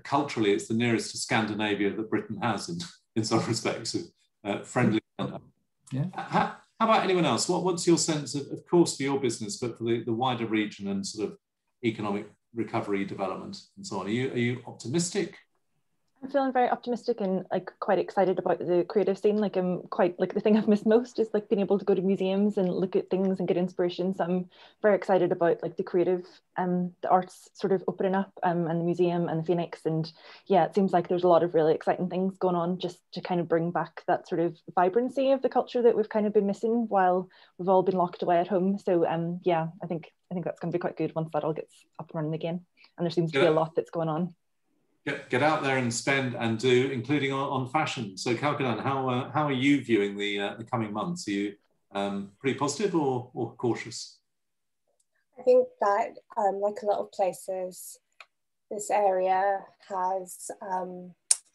culturally it's the nearest to Scandinavia that Britain has in some respects, friendly. Yeah. How about anyone else? What's your sense of course, for your business, but for the wider region and sort of economic recovery, development, and so on? Are you optimistic? I'm feeling very optimistic and quite excited about the creative scene. I'm quite the thing I've missed most is being able to go to museums and look at things and get inspiration. So I'm very excited about the creative, the arts sort of opening up, and the museum and the Phoenix. And yeah, it seems like there's a lot of really exciting things going on just to kind of bring back that sort of vibrancy of the culture that we've kind of been missing while we've all been locked away at home. So yeah, I think that's going to be quite good once that all gets up and running again. And there seems to be a lot that's going on. Get out there and spend and do, including on fashion. So, Kalkadan, how are you viewing the coming months? Are you pretty positive or cautious? I think that, like a lot of places, this area has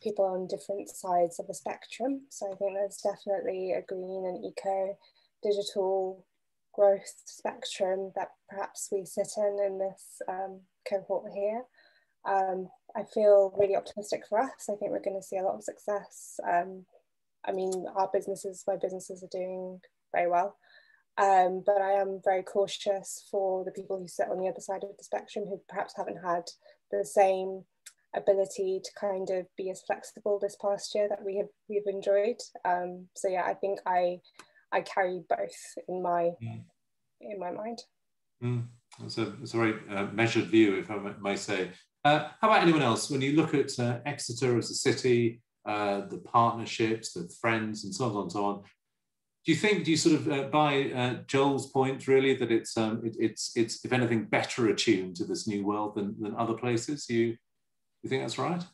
people on different sides of the spectrum. So I think there's definitely a green and eco digital growth spectrum that perhaps we sit in this cohort here. I feel really optimistic for us. I think we're going to see a lot of success. I mean, my businesses are doing very well, but I am very cautious for the people who sit on the other side of the spectrum who perhaps haven't had the same ability to kind of be as flexible this past year that we've enjoyed. So yeah, I think I carry both in my mind. It's a very measured view, if I may say. How about anyone else? When you look at Exeter as a city, the partnerships, the friends, and so on and so on, do you sort of buy Joel's point really that it's if anything better attuned to this new world than other places? You think that's right?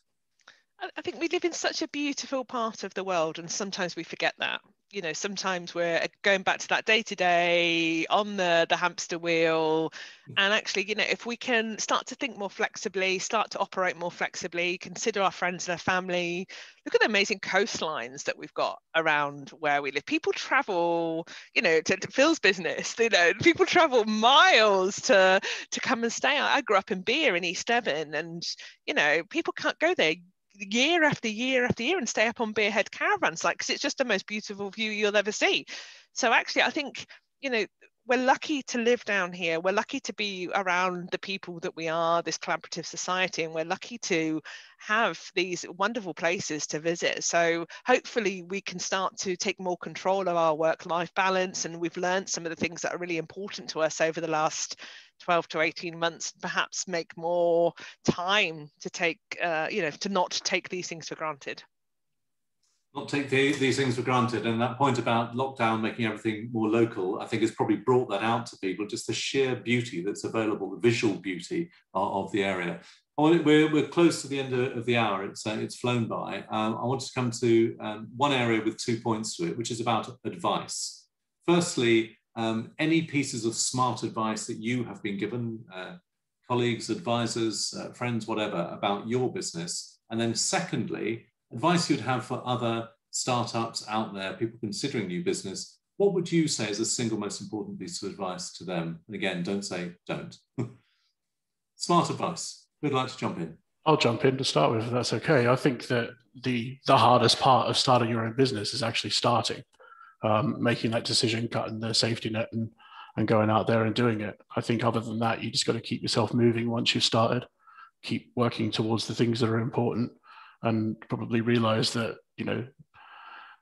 I think we live in such a beautiful part of the world, and sometimes we forget that. you know, sometimes we're going back to that day-to-day on the hamster wheel. And actually, you know, if we can start to think more flexibly, start to operate more flexibly, consider our friends and our family, look at the amazing coastlines that we've got around where we live. People travel, you know, to Phil's business, you know, people travel miles to come and stay. I grew up in Beer in East Devon, and, you know, people can't go there year after year after year and stay up on Beer Head caravans, like, because it's just the most beautiful view you'll ever see. So actually, I think, you know, we're lucky to live down here. We're lucky to be around the people that we are, this collaborative society, and we're lucky to have these wonderful places to visit. So hopefully we can start to take more control of our work-life balance, and we've learned some of the things that are really important to us over the last 12 to 18 months, perhaps make more time to take, you know, to not take these things for granted. Not take these things for granted. And that point about lockdown making everything more local, I think has probably brought that out to people, just the sheer beauty that's available, the visual beauty of the area. We're close to the end of the hour. It's flown by. I want to come to one area with 2 points to it, which is about advice. Firstly, any pieces of smart advice that you have been given, colleagues, advisors, friends, whatever, about your business. And then secondly, advice you'd have for other startups out there, people considering new business. What would you say is the single most important piece of advice to them? And again, don't say don't. Smart advice. Who'd like to jump in? I'll jump in to start with, if that's okay. I think that the hardest part of starting your own business is actually starting. Making that decision, cutting the safety net and going out there and doing it. I think other than that, you just got to keep yourself moving once you've started, keep working towards the things that are important, and probably realize that, you know,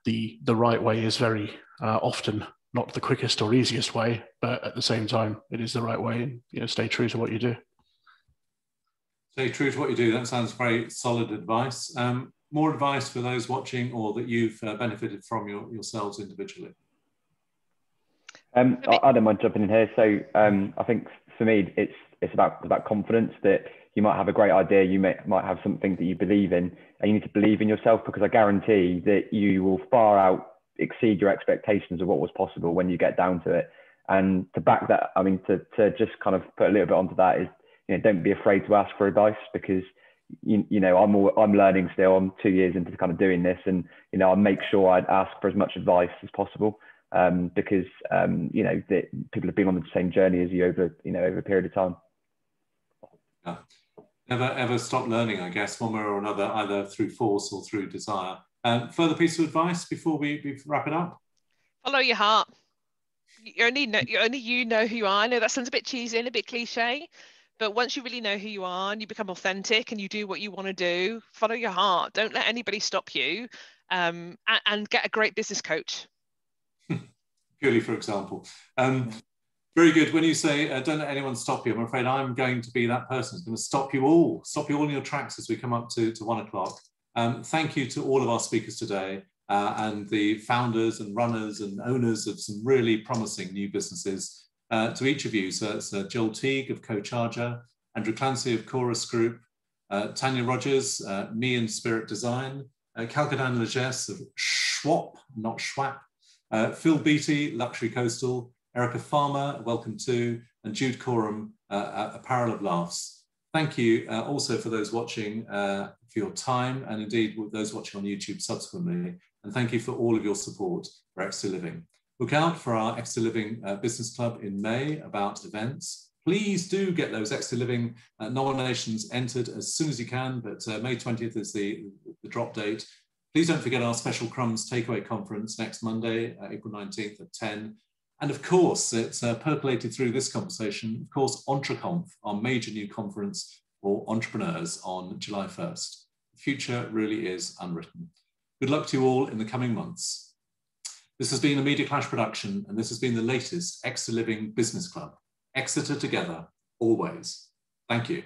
the right way is very often not the quickest or easiest way, but at the same time, it is the right way, and, you know, stay true to what you do. Stay true to what you do. That sounds very solid advice. More advice for those watching or that you've benefited from yourselves individually? I don't mind jumping in here. So I think for me, it's about confidence, that you might have a great idea, you might have something that you believe in, and you need to believe in yourself, because I guarantee that you will far out exceed your expectations of what was possible when you get down to it. And to back that, I mean, to just kind of put a little bit onto that is, you know, don't be afraid to ask for advice, because you know, I'm learning still. I'm 2 years into kind of doing this, and, you know, I make sure I'd ask for as much advice as possible, because you know, that people have been on the same journey as you over a period of time. Yeah. Never ever stop learning, I guess, one way or another, either through force or through desire. Further piece of advice before we wrap it up? Follow your heart. Only you know who you are. I know that sounds a bit cheesy and a bit cliche, but once you really know who you are and you become authentic and you do what you want to do, follow your heart. Don't let anybody stop you, and get a great business coach. Purely for example. Very good. When you say don't let anyone stop you, I'm afraid I'm going to be that person who's going to stop you all in your tracks as we come up to 1 o'clock. Thank you to all of our speakers today, and the founders and runners and owners of some really promising new businesses. To each of you, so it's Jill Teague of CoCharger, Andrew Clancy of Chorus Group, Tanya Rogers, Me and Spirit Design, Kalkadan Legesse of Schwap, not Schwap, Phil Beattie, Luxury Coastal, Erica Farmer, Welcome To, and Jude Coram, Apparel of Laughs. Thank you also for those watching for your time, and indeed those watching on YouTube subsequently. And thank you for all of your support for Exeter Living. Look out for our Exeter Living Business Club in May about events. Please do get those Exeter Living nominations entered as soon as you can, but May 20th is the drop date. Please don't forget our Special Crumbs Takeaway Conference next Monday, April 19th at 10. And of course, it's percolated through this conversation, of course, EntreConf, our major new conference for entrepreneurs on July 1st. The future really is unwritten. Good luck to you all in the coming months. This has been a Media Clash production, and this has been the latest Exeter Living Business Club. Exeter together, always. Thank you.